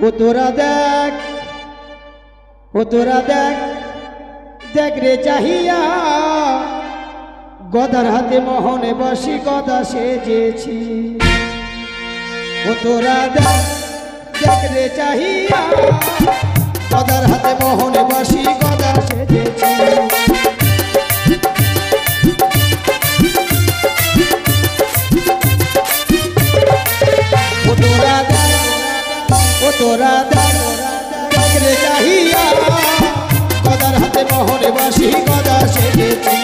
ও তোরা দেখ, ও তোরা দেখ, দেখ রে চাহিয়া, গদার হাতে মোহনে বসি গদা সেজেছি। ও তোরা দেখ, দেখ রে চাহিয়া, গদার হাতে মোহনে বসি গদা সেজেছি। ও তোরা দেখ, ও তোরা দেখ, দেখ রে চাহিয়া, গদার হাতে মোহনে বসি গদা সেজেছি।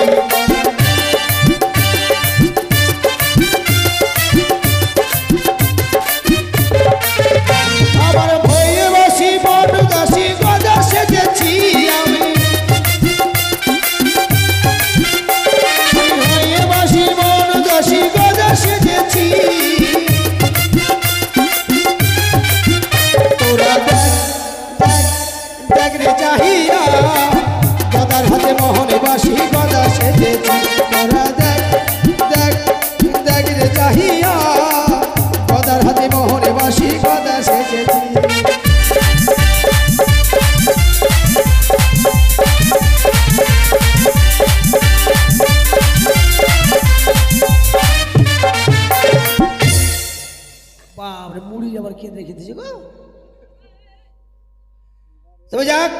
আবার ভয়ে বসি বন দাসী গদা সেজেছি আমি, ভয়ে বসি বন দাসী গদা সেজেছি। তোরা দেখ, দেখ, দেখ রে চাহিয়া, গদার হাতে মোহনে বসি গদা সেজেছি। তোরা দেখ, দেখ, দেখ রে চাহিয়া, গদার হাতে মোহনে বসি গদা সেজেছি। বাপরে মুড়ি আবার খেয়ে রেখে দিয়েছে গো। তবে যাক,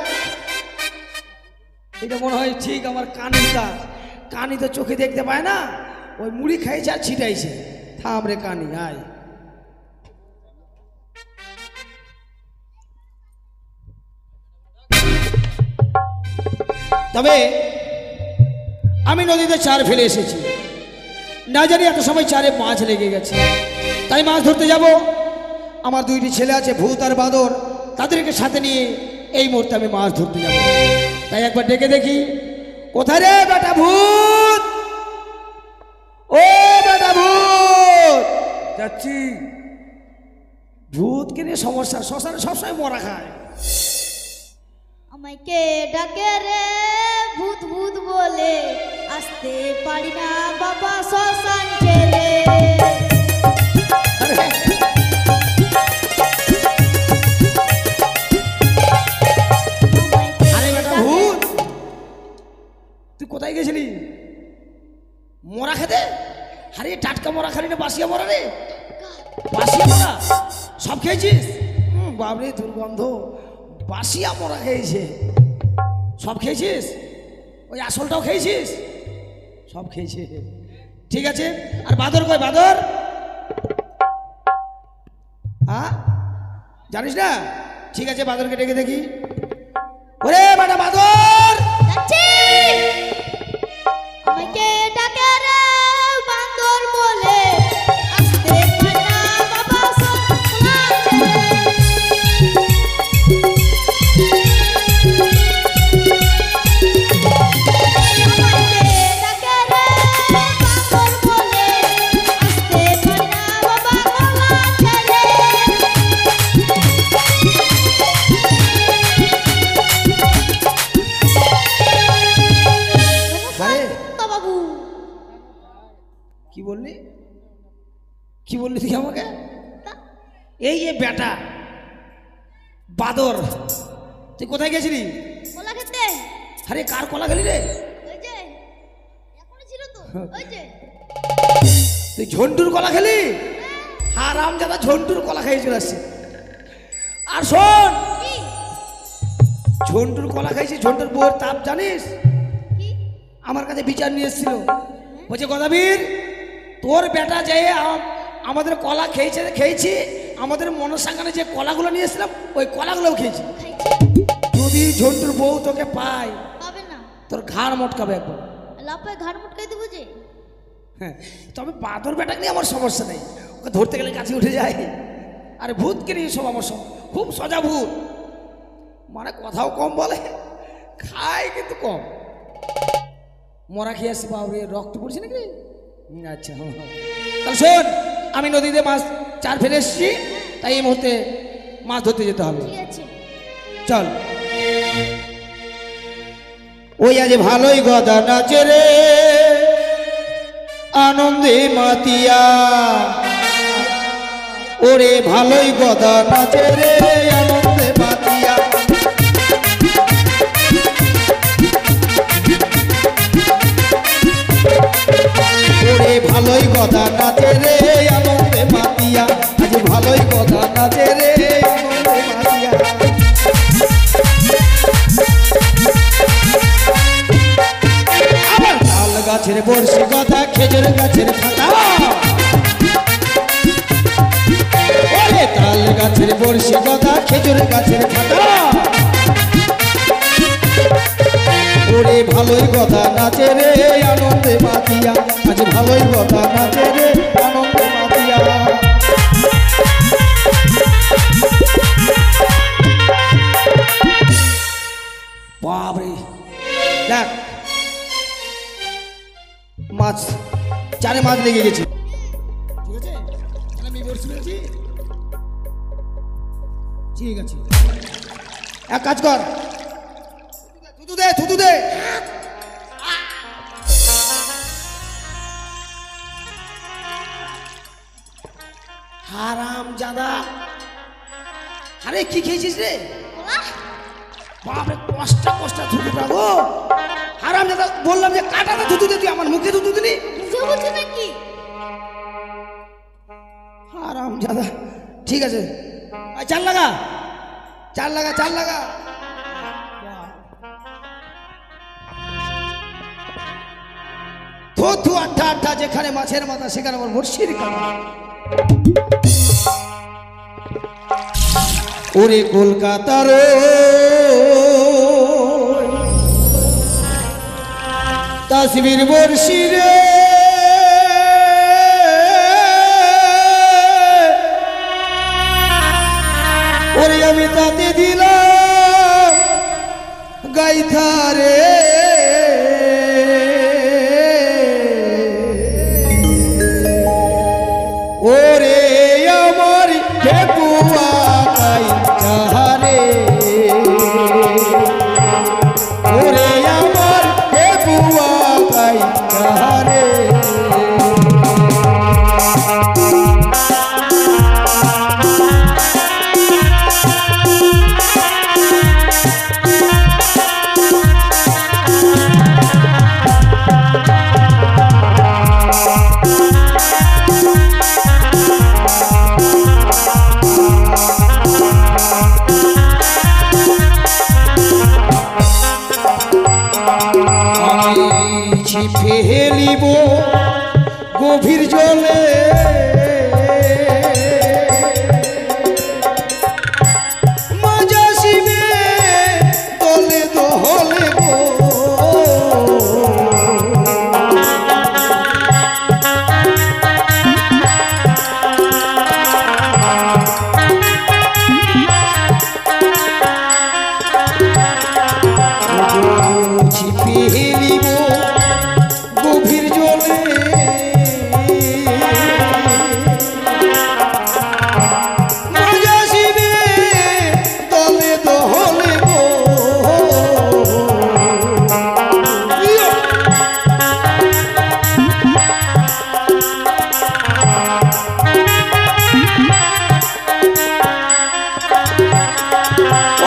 এটা মনে হয় ঠিক আমার কানের কাজ। কানি তো চোখে দেখতে পায় না, ওই মুড়ি খাইছে আর ছিটাইছে। থাম রে কানি, আয়। তবে আমি নদীতে চার ফেলে এসেছি, না জানি এত সময় চারে মাছ লেগে গেছে, তাই মাছ ধরতে যাব। আমার দুইটি ছেলে আছে, ভূত আর বাদর, তাদেরকে সাথে নিয়ে এই মুহূর্তে আমি মাছ ধরতে যাব। তাই একবার ডেকে দেখি, কোথায় রে বেটা ভূত, ও বেটা ভূত। যাচ্ছি। ভূতকে নিয়ে সমস্যা, শ্মশানে সবসময় মরা খায়। আমাকে ডাকে রে ভূত ভূত বলে, আসতে পারি না বাবা শ্মশান ছেড়ে। আরে বেটা ভূত, তুই কোথায় গেছিলি মরা খেতে? আরে টাটকা মরা খালি না বাসিয়া মরা রে? বাসিয়া মরা সব খেয়েছিস? বাবরে দুর্গন্ধ, বাসিয়া মরা খেয়েছে। সব খেয়েছিস? ওই আসলটাও খেয়েছিস? সব খেয়েছে। ঠিক আছে, আর বাদর কই বাদর? হ্যাঁ জানিস না? ঠিক আছে, বাদরকে ডেকে দেখি। ওরে বেটা বাদর, আমাকে ডাকে রে বান্দর বলে, আসতে পারি না বাবা শ্মশান ছেড়ে। কি বললি? কি বললি তুই আমাকে? এই যে বেটা বাদর, তুই কোথায় গেছিলি? কলা খেতে। আরে কার কলা খেলি রে? ওই যে এখনো ছিল তো, ওই যে তুই ঝন্টুর কলা খেলি? হারাম জাদা, ঝন্টুর কলা খেয়ে চলে আসছে। আর শোন, কি ঝন্টুর কলা খাইছি, ঝন্টুর বউয়ের তাপ জানিস? কি আমার কাছে বিচার নিয়ে এসেছিল, বলছে গদাবীর তোর বেটা যে আমাদের কলা খেয়েছে, খেয়েছি আমাদের মনসাঙ্গানে যে কলাগুলো নিয়ে এসেছিলাম ওই কলাগুলোও খেয়েছি। যদি ঝন্টুর বউ তোকে পায় পাবে না, তোর ঘাড় মটকাবে একবার। লাফে ঘাড় মুটকাই দেবো যে। হ্যাঁ, তবে বাদর বেটা নিয়ে আমার সমস্যা নেই, ওকে ধরতে গেলে কাছে উঠে যায়। আরে ভূতকে নিয়ে সব আমার খুব সজা ভূত, মানে কথাও কম বলে, খায় কিন্তু কম। মরা খেয়ে আসছি, বাবরে রক্ত পড়ছে নাকি? আচ্ছা, তাহলে শোন, আমি নদীতে মাছ চার ফেলে এসেছি, তাই এই মুহূর্তে মাছ ধরতে যেতে হবে। ঠিক আছে, চল। ওই আজ ভালোই গদা নাচে রে, আনন্দে মাতিয়া, ওরে ভালোই গদা নাচে রে। ভালোই কথা নাচে রে আনন্দে মাতিয়া, আজ ভালোই কথা নাচে রে আনন্দে মাতিয়া। আবার তাল গাছের বর্ষি কথা, খেজুর গাছের পাতা, ওরে তাল গাছের বর্ষি কথা, খেজুর গাছের পাতা, ওরে ভালোই কথা নাচে রে আনন্দে মাতিয়া, আজ ভালোই কথা নাচে রে আনন্দে মাতিয়া। বাবরে দেখ মাছ, চারে মাছ লেগে গেছে। ঠিক আছে, আমি বলছি ঠিক আছে, এক কাজ কর, থুতু দে থুতু দে। হারাম জাদা, আরে কি খেয়েছিস রে? বাপরে কষ্টা কষ্টা থুতুটা গো। হারাম জাদা, বললাম যে কাটাতে থুতু দে, তুই আমার মুখে থুতু দিলি। বুঝছো নাকি? হারাম জাদা, ঠিক আছে চাল লাগা, চাল লাগা, চাল লাগা। থু আঠা আঠা, যেখানে মাছের মাথা সেখানে আমার বর্ষির কাটা। ওরে কলকাতার তাসবির বর্ষি রে, ওরে আমি তাতে দিলাম গাইথা রে। ওরে আমার ঠেকুয়া গাইথা রে, ওরে আমার ঠেকুয়া গাইথা রে। ফেলিব গভীর জলে, মজা শিবে দলে দহলে গো। ফেলিব গভীর জলে, মজা শিবে দলে দহলে গো।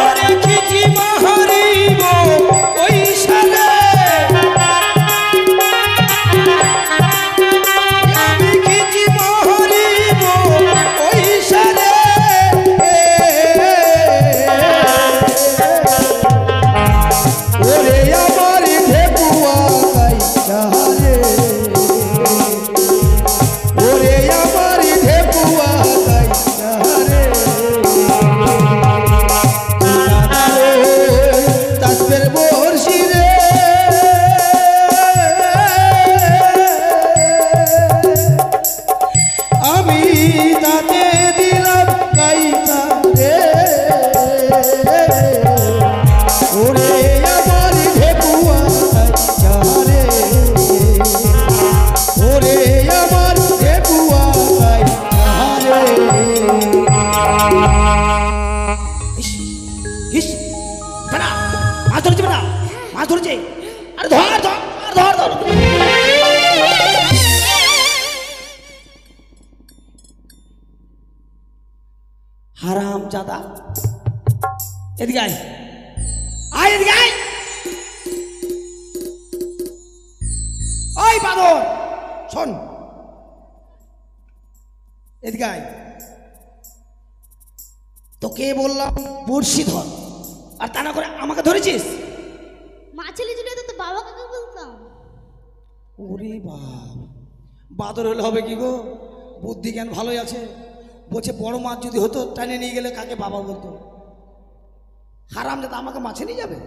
ওরে খিচি মাহারিব ওই সালে, ধরেছে, আরে ধর ধর ধর ধর। হারাম জাদা, এদিকে আয়, আয় এদিকে আয়। ওই বাদর, শোন, কি? এদিকে আয়। তোকে বললাম বড়শি ধর, আর তা না করে আমাকে ধরেছিস। মাছেলি ছিল তো বাবা কাকে বলতাম। ওরে বাপ, বাদর হলে হবে কি গো? বুদ্ধি জ্ঞান ভালোই আছে। বলছে বড় মাছ যদি হতো টানে নিয়ে গেলে কাকে বাবা বলতো? হারাম যাতে আমাকে মাছে নিয়ে যাবে।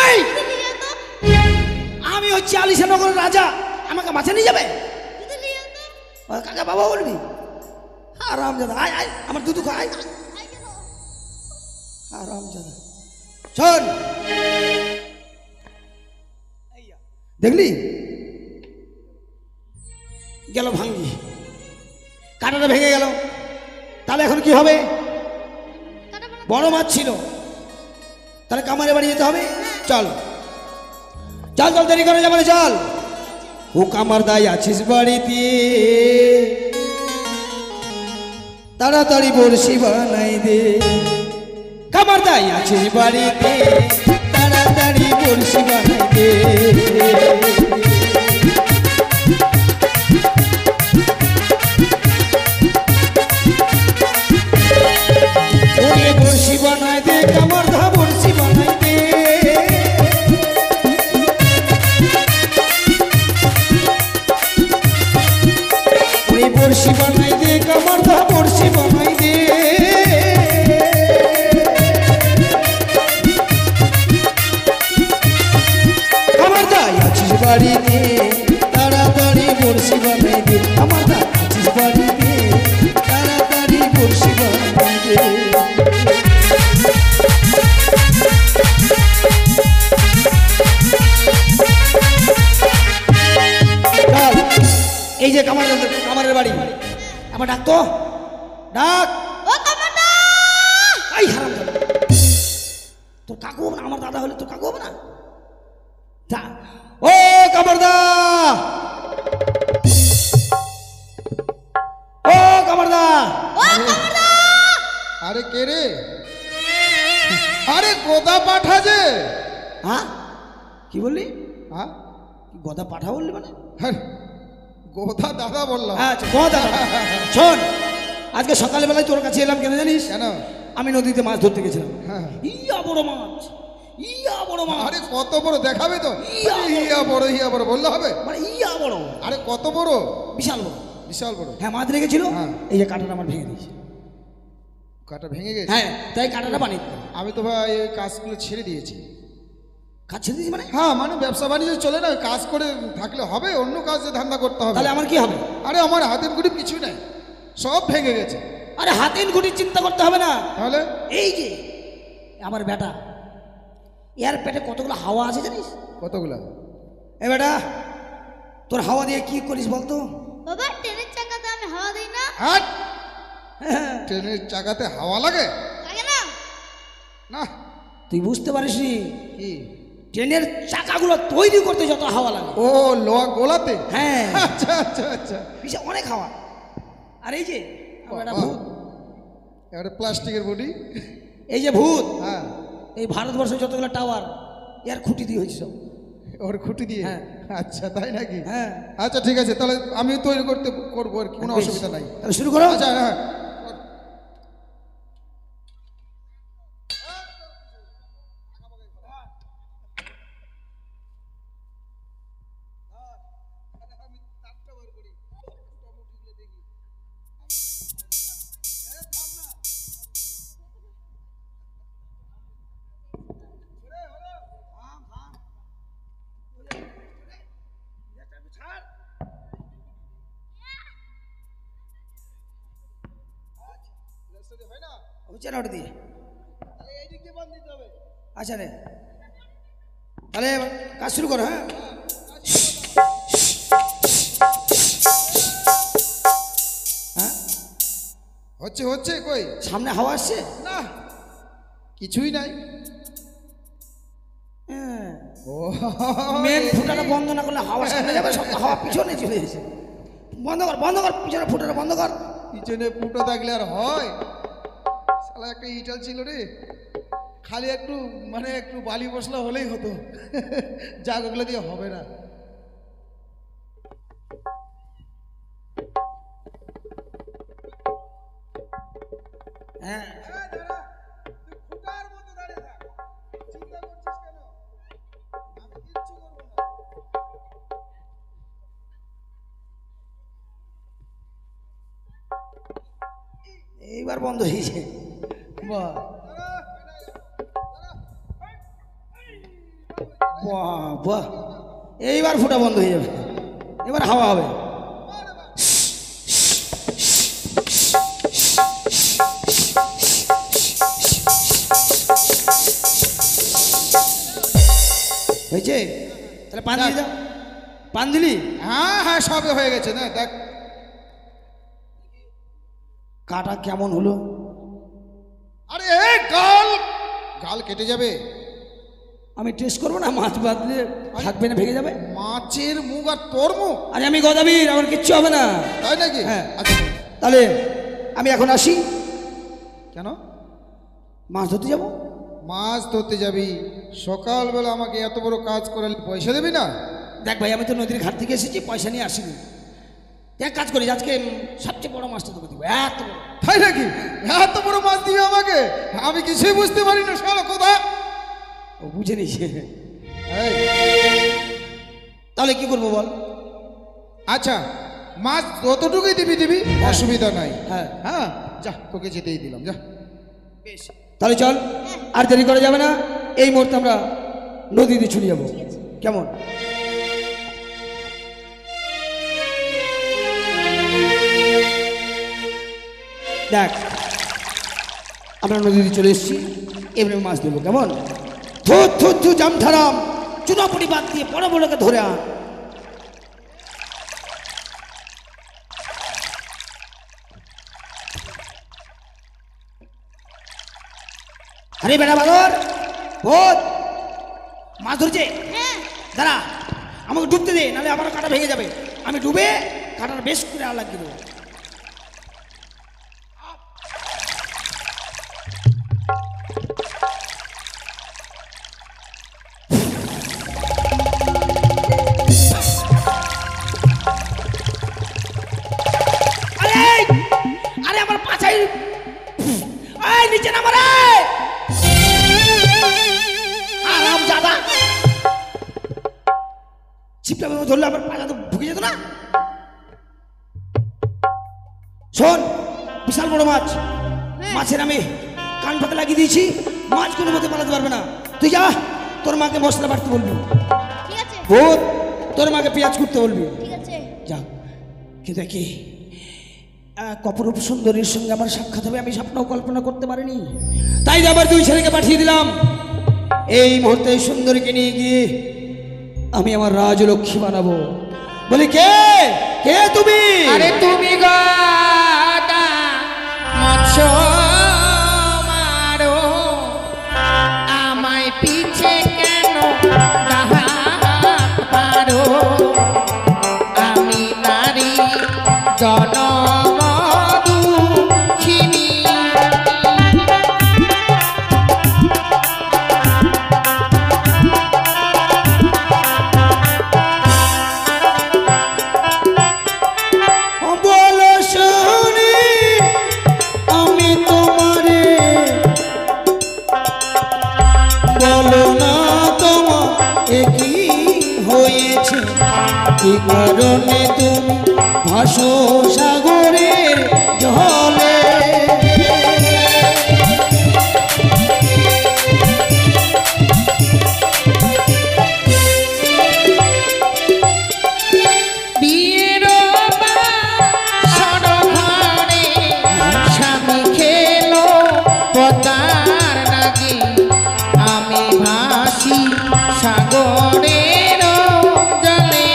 এই আমি হচ্ছি আলিশানগরের রাজা, আমাকে মাছে নিয়ে যাবে? কাকে বাবা বলবি? হারাম জাদা, আয় আয় আমার দুধ খায়। হারাম জাদা, শোন, দেখলি গেল ভাঙ্গি, কাঁটাটা ভেঙে গেল। তাহলে এখন কি হবে? বড় মাছ ছিল, তাহলে কামারে বাড়ি যেতে হবে। চল চল চল, দেরি করে যাবে, চল। ও কামার দায় আছিস বাড়িতে, তাড়াতাড়ি বড়শি বানাই দে। কামার দায় আছিস বাড়িতে, তাড়াতাড়ি বড়শি বানাই দে। ওরে বড়শি বানাই দে, কামার দা বড়শি বানাই দে। ওরে বড়শি বানাই দে, কামার দা বড়শি বানাই দে। কামার দা আছিস বাড়িতে, তাড়াতাড়ি বড়শি বানাই দে। কামার দা আছিস বাড়িতে, তাড়াতাড়ি বড়শি বানাই দে। এই যে কামারের বাড়ি, আমার ডাক তো, ডাক। এই হারাম দাদা, তোর কাকু হবে না? আমার দাদা হলে তোর কাকু হবে না? যা, ও কামারদা, ও কামারদা। আরে কে রে? আরে গোদা পাঠা যে। হ্যাঁ কি বললি? হ্যাঁ গদা পাঠা বললি মানে? আরে, গোদা দাদা বললাম। আচ্ছা গদা। শোন, আজকে সকালবেলায় তোর কাছে এলাম কেন জানিস? কেন? আমি নদীতে মাছ ধরতে গেছিলাম। হ্যাঁ। ইয়া বড় মাছ, ইয়া বড় মাছ। আরে কত বড় দেখাবে তো? ইয়া ইয়া বড় বললে হবে? মানে ইয়া বড়, আরে কত বড়? বিশাল বড়, বিশাল বড়। হ্যাঁ মাছ রেখেছিল। হ্যাঁ। এই যে কাঁটাটা আমার ভেঙে দিয়েছে। কাটা ভেঙে গেছে? হ্যাঁ, তাই কাঁটাটা বানিয়ে দিলাম। আমি তো ভাই এই কাজগুলো ছেড়ে দিয়েছি। কাজ ছেড়ে দিয়েছি মানে? হ্যাঁ মানে ব্যবসা বাণিজ্য চলে না, কাজ করে থাকলে হবে, অন্য কাজে ধান্দা করতে হবে। তাহলে আমার কি হবে? আরে আমার হাতের গুড়ি কিছু নাই, সব ভেঙে গেছে। আরে হাতের গুটির চিন্তা করতে হবে না। তাহলে এই যে আমার বেটা, এর পেটে কতগুলো হাওয়া আছে জানিস? কতগুলা? এ বেটা, তোর হাওয়া দিয়ে কি করিস বলতো? বাবা ট্রেনের চাকাতে আমি হাওয়া দিই না। হাট! ট্রেনের চাকাতে হাওয়া লাগে? লাগে না? না। তুই বুঝতে পারিস নি, কি? ট্রেনের চাকাগুলো তৈরি করতে যত হাওয়া লাগে। ও লোহা গোলাতে? হ্যাঁ, আচ্ছা আচ্ছা আচ্ছা। বিশাল অনেক হাওয়া। আর এই যে আমার একটা বাহ। ভূত, এবারে প্লাস্টিকের বডি। এই যে ভূত, হ্যাঁ, এই ভারতবর্ষে যতগুলো টাওয়ার এর খুঁটি দিয়ে হয়েছে সব। ওর খুঁটি দিয়ে? হ্যাঁ। আচ্ছা তাই নাকি? হ্যাঁ। আচ্ছা ঠিক আছে, তাহলে আমি তৈরি করবো আর কি, কোনো বেশ, অসুবিধা নাই। তাহলে শুরু করো। আচ্ছা হ্যাঁ। হচ্ছে না ওটা দিয়ে? আচ্ছা রে, তাহলে এবার কাজ শুরু করো। হ্যাঁ, হ্যাঁ হচ্ছে হচ্ছে, কই সামনে হাওয়া আসছে না, কিছুই নাই। হ্যাঁ, ও মেন ফুটাটা বন্ধ না করলে হাওয়া সামনে যাবে, সব হাওয়া পিছনে চলে এসে। বন্ধ কর, বন্ধ কর, পিছনে ফুটাটা বন্ধ কর। পিছনে ফুটো থাকলে আর হয়? শালা একটা ইটাল ছিল রে, খালি একটু মানে একটু বালি মশলা হলেই হতো। যাক, ওগুলো দিয়ে হবে না। হ্যাঁ তুই খুঁটার মতো দাঁড়িয়ে থাক। চিন্তা করছিস কেন? আমি কিচ্ছু করবো না। এইবার বন্ধ হয়েছে। বাহ বাহ বাহ, এইবার ফুটা বন্ধ হয়ে যাবে, এবার হাওয়া হবে। হয়েছে? তাহলে পান দিয়ে দাও। পান দিলি? হ্যাঁ হ্যাঁ, সবে হয়ে গেছে না, দেখ কাটা কেমন হলো? আরে গাল গাল কেটে যাবে। আমি টেস্ট করবো না? মাছ বাদলে থাকবে না, ভেঙে যাবে। মাছের মুখ আর তোর মুখ, আরে আমি গদাবীর, আমার কিচ্ছু হবে না। তাই নাকি? হ্যাঁ। আচ্ছা তাহলে আমি এখন আসি। কেন মাছ ধরতে যাবো। মাছ ধরতে যাবি? সকালবেলা আমাকে এত বড় কাজ করে পয়সা দেবি না? দেখ ভাই, আমি তো নদীর ঘাট থেকে এসেছি, পয়সা নিয়ে আসিনি। এক কাজ করি, আজকে সবচেয়ে বড় মাছটা তোকে দিব, এত বড়। তাই নাকি? এত বড় মাছ দিবি আমাকে? আমি কিছুই বুঝতে পারি না শালা, কোথা? ও বুঝে নিছে। এই, তাহলে কি করবো বল? আচ্ছা মাছ যতটুকুই দিবি অসুবিধা নাই। হ্যাঁ হ্যাঁ যা, তোকে যেতেই দিলাম, যা। বেশ, তাহলে চল, আর দেরি করা যাবে না। এই মুহূর্তে আমরা নদীতে ছুটে যাবো, কেমন? দেখ, আমরা নদীতে চলে এসেছি, এবারে মাছ দেবো, কেমন? থু থু থু জামঠারাম, চুনাপুটি বাদ দিয়ে বড় বড়কে ধরে আন। আরে বেড়া বাদর, ভূত মাছ ধরছে। হ্যাঁ দাঁড়া, আমাকে ডুবতে দে, নাহলে আমার কাঁটা ভেঙে যাবে। আমি ডুবে কাঁটার বেশ করে আর লাগিয়ে দেবো। আরে আরে আমার পাছাই, এই নিচে নামা রে। আরাম জাদা, ছিপটা ধরলে আমার পাজা তো ঢুকে যেত না। শোন, বিশাল বড় মাছ, মাছের আমি কান পাতে লাগিয়ে দিয়েছি, মাছ কোনো মতে পালাতে পারবে না। তুই যা, তোর মাকে মশলা বাটতে বলবি। ঠিক আছে ভূত, তোর মাকে পেঁয়াজ করতে বলবি। ঠিক আছে। যা, কে দেখি অপরূপ সুন্দরীর সঙ্গে আমার সাক্ষাৎ হবে, আমি স্বপ্নও কল্পনা করতে পারিনি। তাই আবার দুই ছেলেকে পাঠিয়ে দিলাম। এই মুহূর্তে এই সুন্দরীকে নিয়ে গিয়ে আমি আমার রাজলক্ষ্মী বানাবো। বলি, কে কে তুমি? আরে তুমি গদা মৎস্য মারো, আমায় পিছে কেন ডাহাত পারো? আমি নারী জনমদুখিনী, বলো শুনি আমি তোমারে, বলো না তোমার কি হয়েছে, কি কারণে তুমি ভাসো সাগরের জলে। বিয়ের বাসর ঘরে স্বামী খেলো পদ্মার নাগে, আমি ভাসি সাগরের জলে।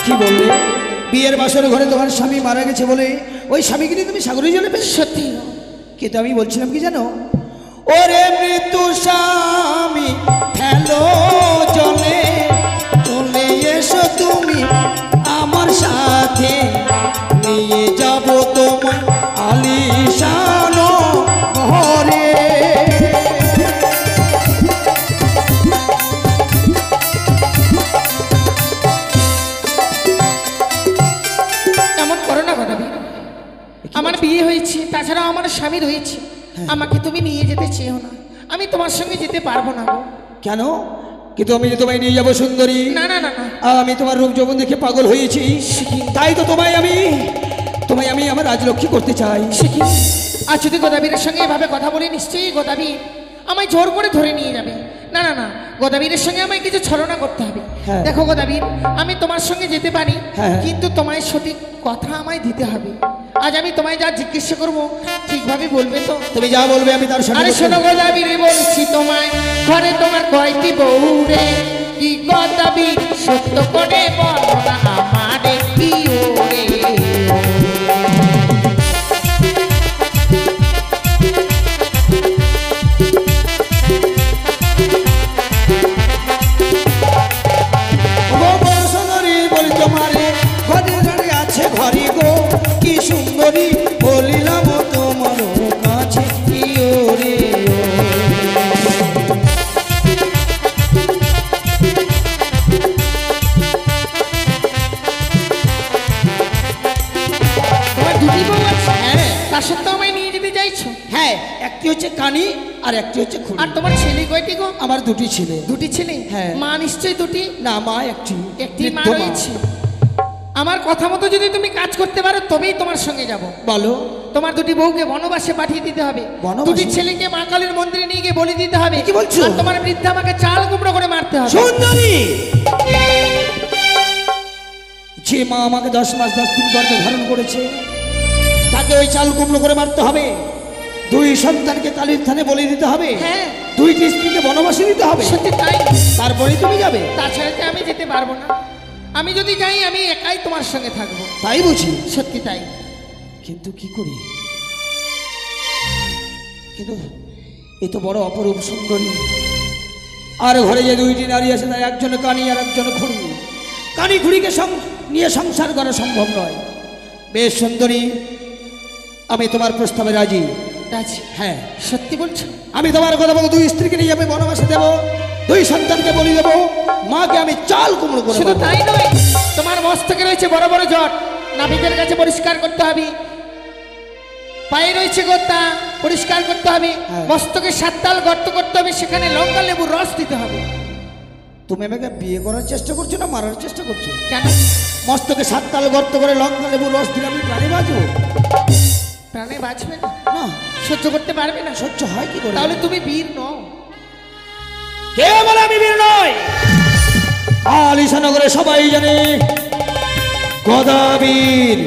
কি বললে? বিয়ের বাসর ঘরে তোমার স্বামী মারা গেছে বলে ওই স্বামীকে নিয়ে তুমি সাগরে জলে পেলে? সত্যি কিন্তু আমি বলছিলাম কি জানো, ওরে মৃত্যু স্বামী ফেলো জলে, চলে এসো তুমি আমার সাথে, নিয়ে যাব তোমায় আলিশান ঘরে। হয়েছি, তাছাড়া আমার স্বামী রয়েছে, আমাকে তুমি নিয়ে যেতে চেও না, আমি তোমার সঙ্গে যেতে পারবো না গো। কেন? কিন্তু আমি যে তোমায় নিয়ে যাবো সুন্দরী। না না না না, আমি তোমার রূপ যৌবন দেখে পাগল হয়েছি, তাই তো তোমায় আমি আমার রাজলক্ষ্মী করতে চাই। শিখি আর যদি গোদাবীরের সঙ্গে এভাবে কথা বলে নিশ্চয়ই গোদাবীর আমায় জোর করে ধরে নিয়ে যাবে। না না না, গোদাবীরের সঙ্গে আমায় কিছু ছলনা করতে হবে। হ্যাঁ। দেখো গোদাবীর, আমি তোমার সঙ্গে যেতে পারি, হ্যাঁ। কিন্তু তোমায় সঠিক কথা আমায় দিতে হবে। আজ আমি তোমায় যা জিজ্ঞাসা করবো ঠিকভাবে বলবে তো? তুমি যা বলবে আমি তার আরে সঙ্গে। শোনো গোদাবীরে, বলছি তোমায়, ঘরে তোমার কয়টি বউ রে? কি গোদাবীর সত্য করে বলো না আমারে প্রিয় রে। বলি তোমারে ঘরে ঘরে আছে ঘরে গো, কি সুন্দরী বলিলাম তোমার কাছে প্রিয় রে। তোমার দুটি বউ আছে? হ্যাঁ। তার সত্ত্বেও আমায় নিয়ে যেতে চাইছো? হ্যাঁ, একটি হচ্ছে কানি আর একটি হচ্ছে খুঁড়ি। আর তোমার ছেলে কয়টি গো? আমার দুটি ছেলে। দুটি ছেলে? হ্যাঁ। মা নিশ্চয়ই দুটি? না, মা একটি। একটি মা বৃদ্ধ রয়েছে। আমার কথা মতো যদি তুমি কাজ করতে পারো তবেই তোমার সঙ্গে যাব। বলো। তোমার দুটি বউকে বনবাসে পাঠিয়ে দিতে হবে, বনবাসে? দুটি ছেলেকে মা কালীর মন্দিরে নিয়ে গিয়ে বলি দিতে হবে। কি বলছো? আর তোমার বৃদ্ধা আমাকে চাল কুমড়ো করে মারতে হবে। সুন্দরী, যে মা আমাকে 10 মাস 10 দিন গর্ভে ধারণ করেছে, তাকে ওই চাল কুমড়ো করে মারতে হবে। 2 সন্তানকে কালীর থানে বলি দিতে হবে। হ্যাঁ। 2টি স্ত্রীকে বনবাসে দিতে হবে। সত্যি তাই। তারপরে তুমি যাবে। তাছাড়া যে আমি যেতে পারবো না। আমি যদি যাই আমি একাই তোমার সঙ্গে থাকবো। তাই বুঝি? সত্যি তাই। কিন্তু কি করি? কিন্তু এ তো বড় অপরূপ সুন্দরী, আর ঘরে যে 2টি নারী আছে, তাই একজন কানি আর একজন খুঁড়ি। কানি খুঁড়িকে নিয়ে সংসার করা সম্ভব নয়। বেশ সুন্দরী, আমি তোমার প্রস্তাবে রাজি। রাজি? হ্যাঁ। সত্যি বলছো? আমি তোমার কথা বলতে 2 স্ত্রীকে নিয়ে আমি বনবাসে দেবো, 2 সন্তানকে বলি দেবো, মাকে আমি চাল কুমড়ো করে শুধু মারবো। তাই নয়, তোমার মস্তকে রয়েছে বড় বড় জট, নাভিদের কাছে পরিষ্কার করতে হবে, পায়ে রয়েছে গোত্তা পরিষ্কার করতে হবে, হ্যাঁ। মস্তকে 7 তাল গর্ত করতে হবে, সেখানে লঙ্কা লেবুর রস দিতে হবে। তুমি আমাকে বিয়ে করার চেষ্টা করছো না মারার চেষ্টা করছো? কেন? মস্তকে 7 তাল গর্ত করে লঙ্কা লেবু রস দিলে আমি প্রাণী বাঁচবো? প্রাণে বাঁচবে না? না, সহ্য করতে পারবে না? সহ্য হয় কি করে? তাহলে তুমি বীর নও। কে বলে আমি বীর নই? আলিশানগরে সবাই জানে গদাবীর।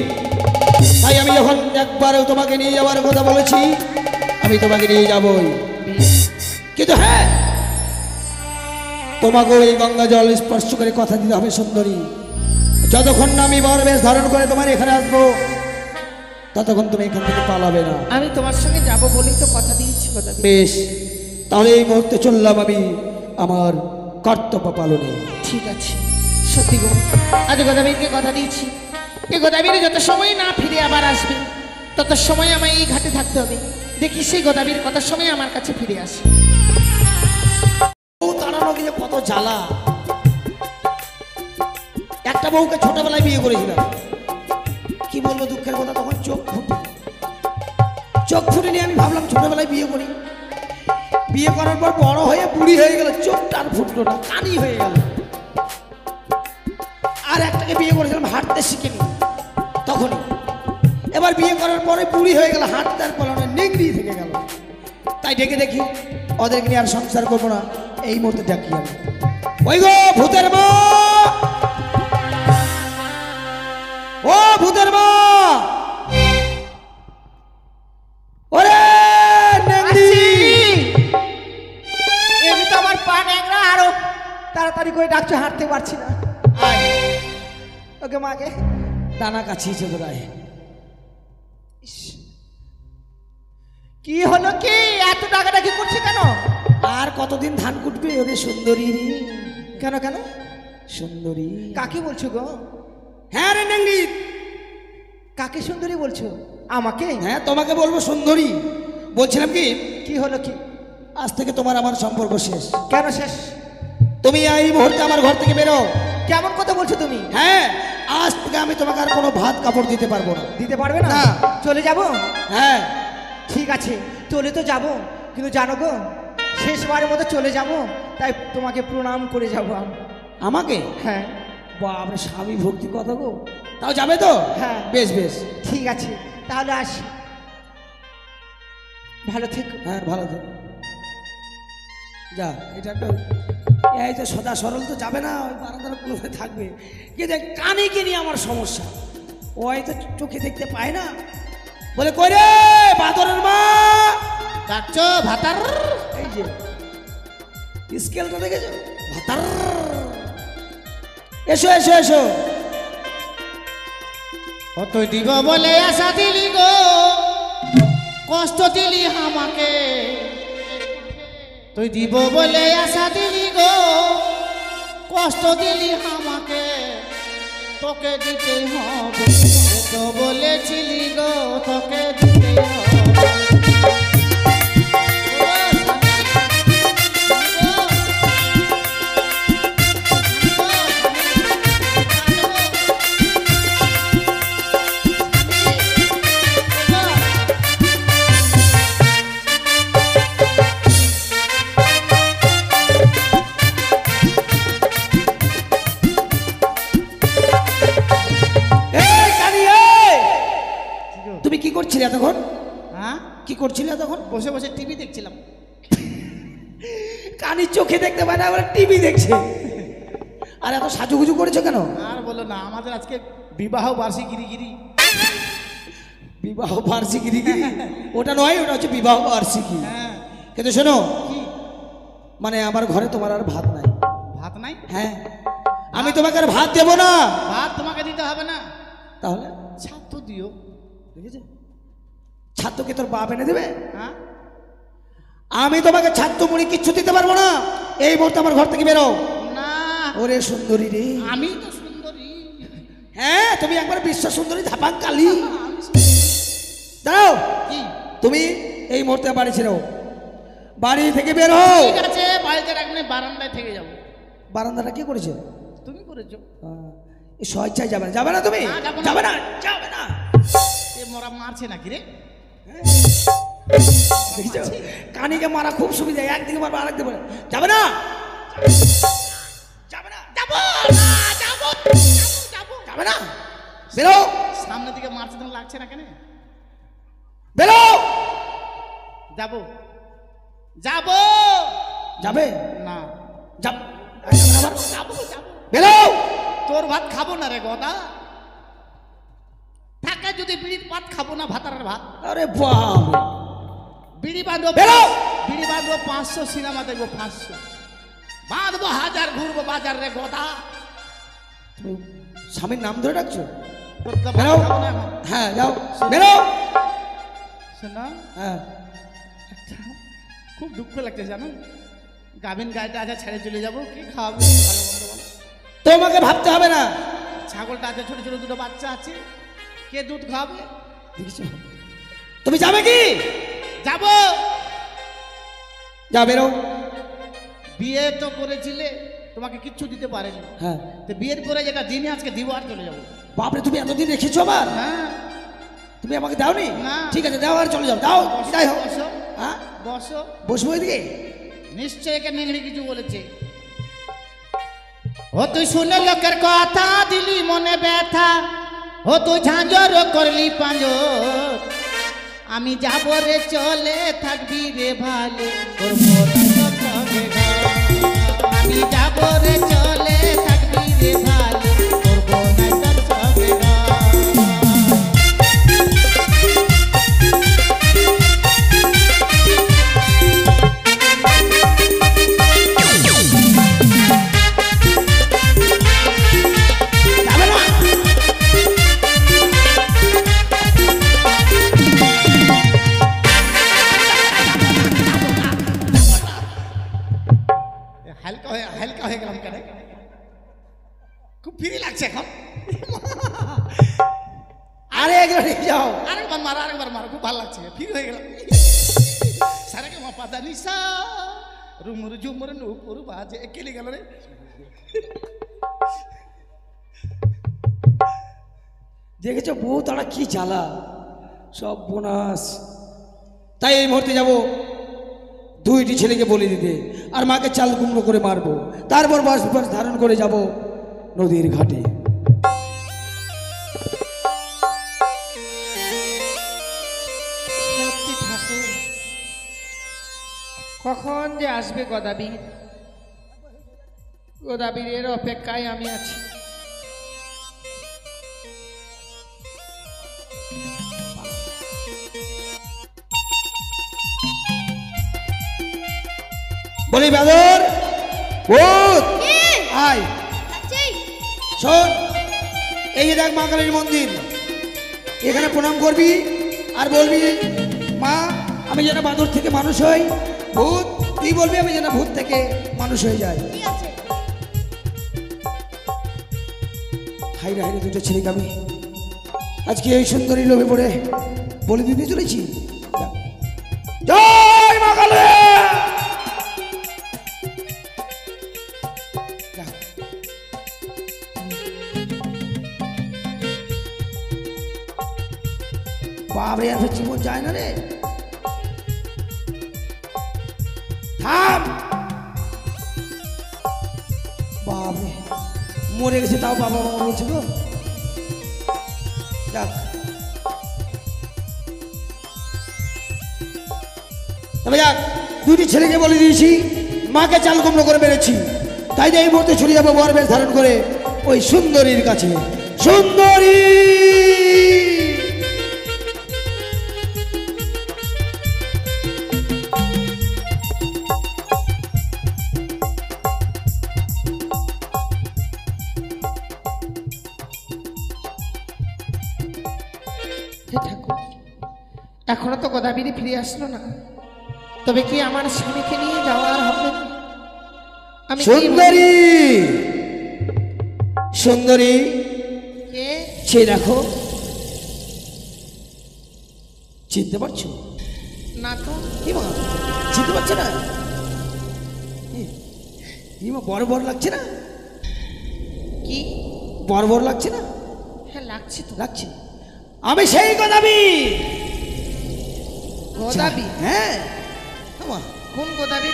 তাই আমি যখন একবারও তোমাকে নিয়ে যাওয়ার কথা বলেছি, আমি তোমাকে নিয়ে যাবই। কিন্তু হ্যাঁ, তোমাকেও এই গঙ্গা জল স্পর্শ করে কথা দিতে হবে সুন্দরী। যতক্ষণ না আমি বরবেশ ধারণ করে তোমার এখানে আসবো, ততক্ষণ তুমি এখান থেকে পালাবে না। আমি তোমার সঙ্গে যাব বলেই তো কথা দিয়েছি। কথা দিয়েছি। বেশ, তাহলে এই মুহূর্তে চললাম আমি আমার কর্তব্য পালনে। ঠিক আছে। সত্যি গো, আজ গোদাবীরকে কথা দিয়েছি, এই গোদাবীর যত সময় না ফিরে আবার আসবে, তত সময় আমায় এই ঘাটে থাকতে হবে। দেখি সেই গোদাবীর কত সময় আমার কাছে ফিরে আসে। ও তাড়ানো গিয়ে কত জ্বালা। একটা বউকে ছোটবেলায় বিয়ে করেছিলাম, কি বলবো দুঃখের কথা, তখন চোখ ফুটে নিয়ে আমি ভাবলাম ছোটবেলায় বিয়ে করি। বিয়ে করার পর বড় হয়ে বুড়ি হয়ে গেল, চোখটা আর ফুটলো না, কানি হয়ে গেল। আর একটাকে বিয়ে করেছিলাম, হাঁটতে শিখিনি তখনই। এবার বিয়ে করার পরে বুড়ি হয়ে গেল, হাঁটতে আর পারলো না, নেংড়ি থেকে গেল। তাই ডেকে দেখি ওদেরকে নিয়ে আর সংসার করবো না, এই মুহূর্তে ডাকি আমি। ওই গো ভূতের মা, ও ভূতের মা, ওরে নেংড়ি। এমনি তো আমার পা ন্যাংরা, আরো তাড়াতাড়ি করে ডাকছো, হাঁটতে পারছি না। ওকে মাকে দানা কাছিয়েছে বোধহয়। কি হলো, কি এত ডাকাডাকি করছে কেন? আর কতদিন ধান কুটবে ওরে সুন্দরী রে? কেন কেন? সুন্দরী কাকে বলছো গো? হ্যাঁ রে নেংড়ি। কাকে সুন্দরী বলছো? আমাকে? হ্যাঁ তোমাকে বলবো সুন্দরী। বলছিলাম কি, কি হলো কি? আজ থেকে তোমার আমার সম্পর্ক শেষ। কেন শেষ? তুমি এই মুহূর্তে আমার ঘর থেকে বেরো, কেমন কথা বলছো তুমি? হ্যাঁ, আজ থেকে আমি তোমাকে আর কোনো ভাত কাপড় দিতে পারবো না। দিতে পারবে না? না। চলে যাব? হ্যাঁ, ঠিক আছে, চলে তো যাব, কিন্তু জানো গো, শেষবারের মতো চলে যাব, তাই তোমাকে প্রণাম করে যাব আমি। আমাকে? হ্যাঁ বাপরে, স্বামী ভক্তি কথা গো। তাও যাবে তো? হ্যাঁ। বেশ বেশ। ঠিক আছে, তাহলে আসি। ভালো থেকো। হ্যাঁ, ভালো থেকো। যা, এটা একটা এই যে সদা সরল তো যাবে না, ওই বারান্দার কুলোতে থাকবে। কিন্তু কানে কিনি আমার সমস্যা, ওই তো চোখে দেখতে পায় না। বলে কই রে বাদরের মা, ডাকছো ভাতার? এই যে স্কেলটা দেখেছো, ভাতার। এসো এসো এসো। ও তুই দিব বলে আশা দিলি গো, কষ্ট দিলি আমাকে। তুই দিব বলে আশা দিলি গো, কষ্ট দিলি আমাকে। তোকে দিতে হবে, তো বলেছিলি গো, তোকে দিতে হবে। এই কানি, এই! তুমি কি করছিলে এতক্ষণ? হ্যাঁ, কি করছিলে এতক্ষণ? বসে বসে টিভি দেখছিলাম। কানি চোখে দেখতে পায় না, আবার টিভি দেখছে। আর এত সাজুগুজু করেছো কেন? আর বলো না, আমাদের আজকে বিবাহ বার্ষিকী। বিবাহ বার্ষিকী? ওটা নয়, ওটা হচ্ছে বিবাহ বার্ষিকী। হ্যাঁ। কিন্তু শোনো, কি? মানে আমার ঘরে তোমার আর ভাত নাই। ভাত নাই? হ্যাঁ, আমি তোমাকে আর ভাত দেবো না। ভাত তোমাকে দিতে হবে না, তাহলে ছাত্র দিও। দেখেছো, ছাত্রকে তোর বাপ এনে দেবে? হ্যাঁ, আমি তোমাকে ছাত্র মুড়ি কিচ্ছু দিতে পারবো না। এই মুহূর্তে আমার ঘর থেকে বেরো। না, ওরে সুন্দরী রে, আমি তো সুন্দরী। হ্যাঁ তুমি একবার বিশ্ব সুন্দরী ধাপাং কালী। দাঁড়াও, কি? তুমি এই মুহূর্তে বাড়ি ছিল, বাড়ি থেকে বের হও। ঠিক আছে, বাড়িতে রাখবে, বারান্দায় থেকে যাবো। বারান্দাটা কি করেছে? তুমি করেছো। এই স্বেচ্ছায় যাবে না, যাবে না তুমি? না, যাবো না। যাবে না, যাবে না। এ মোরা মারছে নাকি রে? দেখেছো, কানিকে মারা খুব সুবিধা, একদিকে মারবে আরেকদিকে মারবে। যাবে না, যাবে না, যাবো না, যাবো, যাবো। যাবে না, বেরো, সামনের দিকে মারছে, তোমার লাগছে না কেন? বেরো। যাবো, যাবো। যাবে না, যাব, যাবো, যাবো। বেরো। তোর ভাত খাবো না রে গদা। থাকে যদি বিড়ির ভাত খাবো না, ভাতারের ভাত। আরে বাপ, বিড়ি বাঁধবো, বেরো। বিড়ি বাঁধবো 500, সিনেমা দেখবো 500, বাঁধবো 1000, ঘুরবো বাজার রে গদা। তুমি স্বামীর নাম ধরে ডাকছো? তোর তো ভাত বেরো। খাবো না এখন। হ্যাঁ, যাও, বেরো। শোনো, হ্যাঁ, খুব দুঃখ লাগছে জানো, গাভিন গাইটা আছে, ছেড়ে চলে যাবো, কি খাওয়াবো ভালো মন্দ বলো? তোমাকে ভাবতে হবে না। ছাগলটা আছে, ছোট ছোট দুটো বাচ্চা আছে, কে দুধ খাওয়াবে? দেখেছো, তুমি যাবে কি? যাবো। যা, বেরো। বিয়ে তো করেছিলে, তোমাকে কিচ্ছু দিতে পারেনি, হ্যাঁ, তো বিয়ের পরে যেটা দিনে আজকে দিব আর চলে যাবো। বাপরে, তুমি এতদিন রেখেছো আমার, হ্যাঁ, তুমি আমাকে দাওনি? না। ঠিক আছে, দাও আর চলে যাও, দাও, যাই হোক। বসো, হ্যাঁ, বসো। বসবো এদিকে। নিশ্চয় একে নেংড়ি কিছু বলেছে। ও তুই শুনে লোকের কথা, দিলি মনে ব্যথা। ও তুই ঝাঁঝর করলি পাঁজর, আমি যাব রে চলে, থাকবি রে ভালো, তোর মনে থাকবে ঘর। আমি যাব রে চলে, থাকবি রে ভালো, তোর মনে থাকবে ঘর। যাবে না। হালকা হয়ে গেলাম কেন? খুব ফ্রি লাগছে এখন। আরে একবার নিয়ে যাও। আরেকবার মারো, খুব ভালো লাগছে, ফ্রি হয়ে গেলাম। সারাকে মা পাতা নিশা, রুমুর ঝুমুর নুপুর বাজে, কেলে গেল রে। দেখেছো বউ তারা কি জ্বালা, সব বোনাস। তাই এই মুহূর্তে যাব দুইটি ছেলেকে বলে দিতে, আর মাকে চাল কুমড়ো করে মারবো, তারপর বাস বাস ধারণ করে যাব নদীর ঘাটে। সত্যি ঠাকুর, কখন যে আসবে গদাবীর? গদাবীরের অপেক্ষায় আমি আছি। বলি বাদর ভূত আয় আচ্ছা শোন, এই যে দেখ মা কালীর মন্দির, এখানে প্রণাম করবি আর বলবি মা আমি যেন বাদর থেকে মানুষ হই, ভূত তুই বলবি আমি যেন ভূত থেকে মানুষ হয়ে যাই। ঠিক আছে। হাইরে হাইরে দুটো ছেলেকে আমি আজকে এই সুন্দরী লোভে পড়ে বলে দিতে চলেছি। জয় মা কালী। বাবরে আর জীবন যায় না রে, থাম। বাবরে মরে গেছে তাও বাবা বাবা বলছে তো। যাক তবে যাক, দুটি ছেলেকে বলে দিয়েছি, মাকে চাল কুমড়ো করে মেরেছি, তাই এই মুহূর্তে চলে যাবো বর বেশ ধারণ করে ওই সুন্দরীর কাছে। সুন্দরী হে ঠাকুর, এখনো তো গদাবীরে ফিরে আসলো না, তবে কি আমার স্বামীকে নিয়ে যাওয়ার হবে না? আমি কি সুন্দরী সুন্দরী কে? সে দেখো, চিনতে পারছো? না তো। কি মা চিনতে পারছে না? মা বড় বড় লাগছে না? কি? বড় বড় লাগছে না? হ্যাঁ লাগছে তো। লাগছে। আমি সেই গদাবী। গদাবী? হ্যাঁ মা। কোন গদাবী?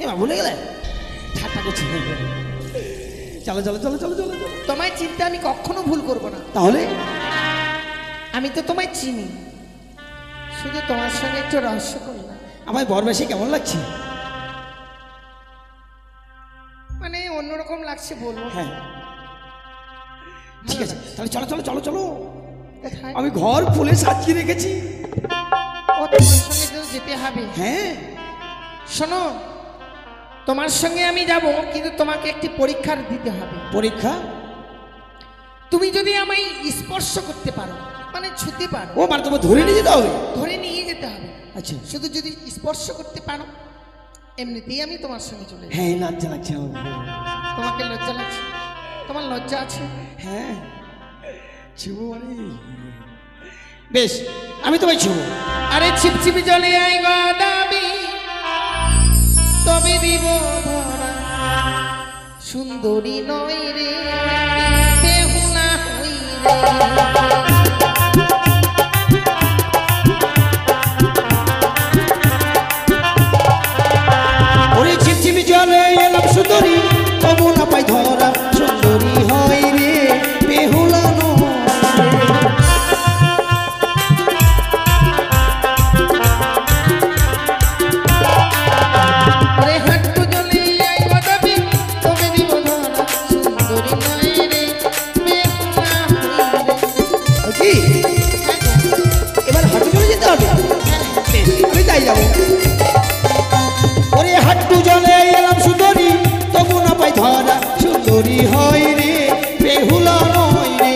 মা ভুলে গেলে? ঠাট্টা করছি। চলো চলো চলো চলো চলো চলো। তোমায় চিনতে আমি কখনো ভুল করব না। তাহলে আমি তো তোমায় চিনি, শুধু তোমার সঙ্গে একটু রহস্য করলাম। আমায় বর বেশি কেমন লাগছে? মানে অন্যরকম লাগছে বলবো। হ্যাঁ ঠিক আছে, তাহলে চলো চলো চলো চলো। কোথায়? আমি ঘর ফুলে সাজিয়ে রেখেছি। ও তোমার সঙ্গে তো যেতে হবে। হ্যাঁ শোনো, তোমার সঙ্গে আমি যাব, কিন্তু তোমাকে একটি পরীক্ষা দিতে হবে। পরীক্ষা? তুমি যদি আমায় স্পর্শ করতে পারো, মানে ছুতে পারো। ও মানে তোমার ধরে নিয়ে যেতে হবে? ধরে নিয়ে যেতে হবে। আচ্ছা শুধু যদি স্পর্শ করতে পারো, এমনিতেই আমি তোমার সঙ্গে চলে যাব। হ্যাঁ লজ্জা লাগছে আমার। তোমাকে লজ্জা লাগছে? তোমার লজ্জা আছে? হ্যাঁ ছুবো মানে বেশ, আমি তোমায় ছুবো। আরে ছিপছিপি জলে আই গদাবী, তবে দিব ধরা, সুন্দরী নয় রে, বেহুলা হই রে। ওরে ঝিমঝিমি জলে এলাম সুন্দরী, তবু না পাই ধরা, সুন্দরী হয় রে বেহুলা নয়। ওরে হাঁটু জলে আই গদাবী, তবে দিব ধরা, সুন্দরী নয় রে, বেহুলা হই রে। কি এবার হাঁটু চলে যেতে হবে? বেশ, আমি তাই যাবো। ওরে হাঁটু জলে এলাম সুন্দরী, তবু না পাই ধরা, সুন্দরী হয় রে বেহুলা নয় রে।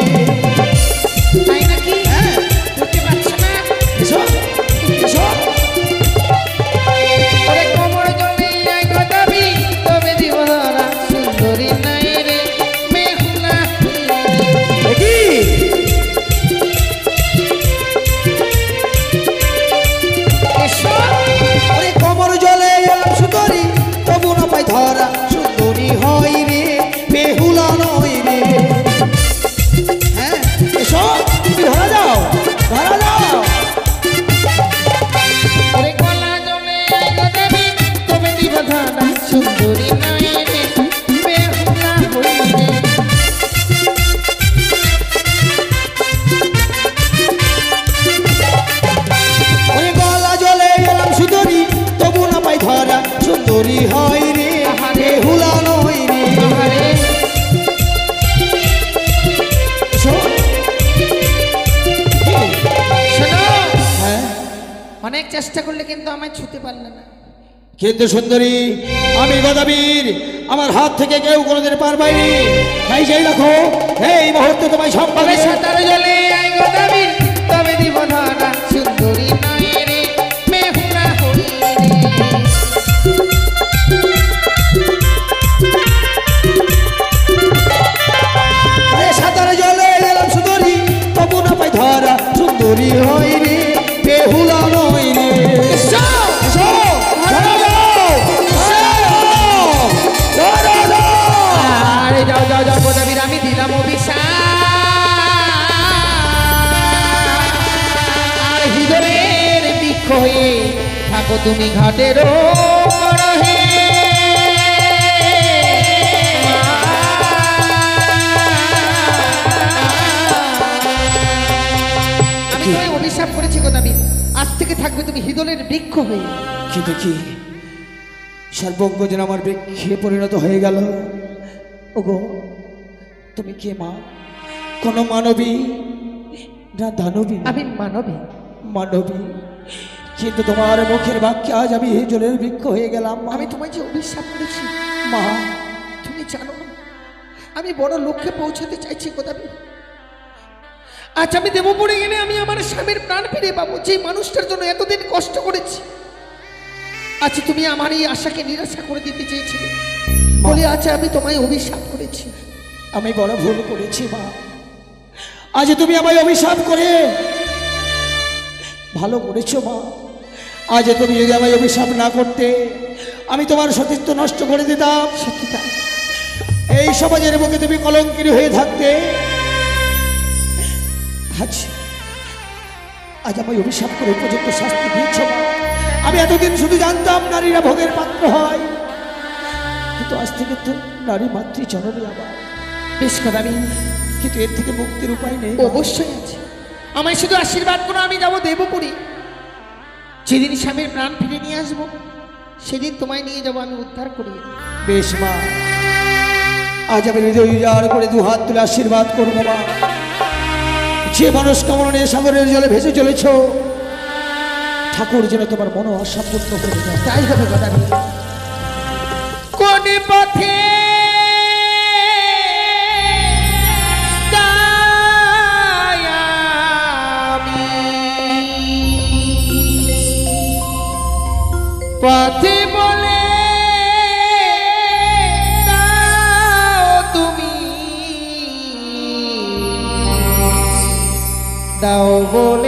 তাই নাকি? হ্যাঁ বুঝতে পারছো না? এসো এসো। ওরে কোমর জলে আই গদাবী, তবে দিব ধরা, সুন্দরী নয় রে, বেহুলা হই রে। কি এসো। ওরে কমর জলে এলাম সুন্দরী, তবু না পাই ধরা, সুন্দরী হয় রে বেহু অনেক চেষ্টা করলে কিন্তু আমায় ছুতে পারলে না। কিন্তু সুন্দরী, আমি গদাবীর, আমার হাত থেকে কেউ কোনোদিন পার পায়নি। তাই যেই রাখো, এই মুহূর্তে তোমায় তবে সম্পাদে সাঁতার জলে আই গোদাবীর, তবে দিব ধরা সুন্দরী নয় রে, বেহুলা হই রে। সাঁতারে জলে এলাম সুন্দরী, তবু না পাই ধরা সুন্দরী হয় রে, বেহুলা নয় রে। এসো, ধরো যাও, ধরো যাও। আরে যাও যাও যাও গোদাবীর, আমি দিলাম অভিশাপ। আর হৃদয়ের বৃক্ষ হয়ে থাকো তুমি ঘাটের রহে। আমি তোমায় অভিশাপ করেছি গোদাবীর, আজ থেকে থাকবে তুমি হৃদয়ের বৃক্ষ হয়ে। কি দেখি সর্বজ্ঞ যেন আমার বৃক্ষে পরিণত হয়ে গেল। ওগো, তুমি কে মা? কোন মানবী না দানবী? আমি মানবী। মানবী, কিন্তু তোমার মুখের বাক্যে আজ আমি জলের বৃক্ষ হয়ে গেলাম। আমি তোমায় যে অভিশাপ করেছি মা, তুমি জানো না, আমি বড় লক্ষ্যে পৌঁছাতে চাইছি গোদাবীর। আজ আমি দেবপুরে গেলে আমি আমার স্বামীর প্রাণ ফিরে পাবো, যে মানুষটার জন্য এতদিন কষ্ট করেছি। আজ তুমি আমার এই আশাকে নিরাশা করে দিতে চেয়েছিলে বলে আজ আমি তোমায় অভিশাপ করেছি। আমি বড় ভুল করেছি মা। আজ তুমি আমায় অভিশাপ করে ভালো করেছো মা। আজ তুমি যদি আমায় অভিশাপ না করতে, আমি তোমার সতীত্ব নষ্ট করে দিতাম। সত্যি তাই। এই সমাজের বুকে তুমি কলঙ্কিনী হয়ে থাকতে। আজ আজ আমায় অভিশাপ করে উপযুক্ত শাস্তি দিয়েছ মা। আমি এতদিন শুধু জানতাম নারীরা ভোগের পাত্র হয়, কিন্তু আজ থেকে তো নারী মাতৃ জননী আবার। বেশ গোদাবীর, কিন্তু এর থেকে মুক্তির উপায় নেই। অবশ্যই আছে। আমায় শুধু আশীর্বাদ করো, আমি যাবো দেবপুরী। যেদিন স্বামীর প্রাণ ফিরে নিয়ে আসবো, সেদিন তোমায় নিয়ে যাবো আমি উদ্ধার করিয়ে। বেশ মা, আজ আমি হৃদয় উজাড় করে দু হাত তুলে আশীর্বাদ করবো মা। যে মনস্কামনা নিয়ে সাগরের জলে ভেসে চলেছ, ঠাকুর যেন তোমার মনো আশা পূর্ণ করে দেয়। তাই হবে গোদাবীর। কোন পথে যাই আমি, পথে বলে দাও তুমি, দাও বলে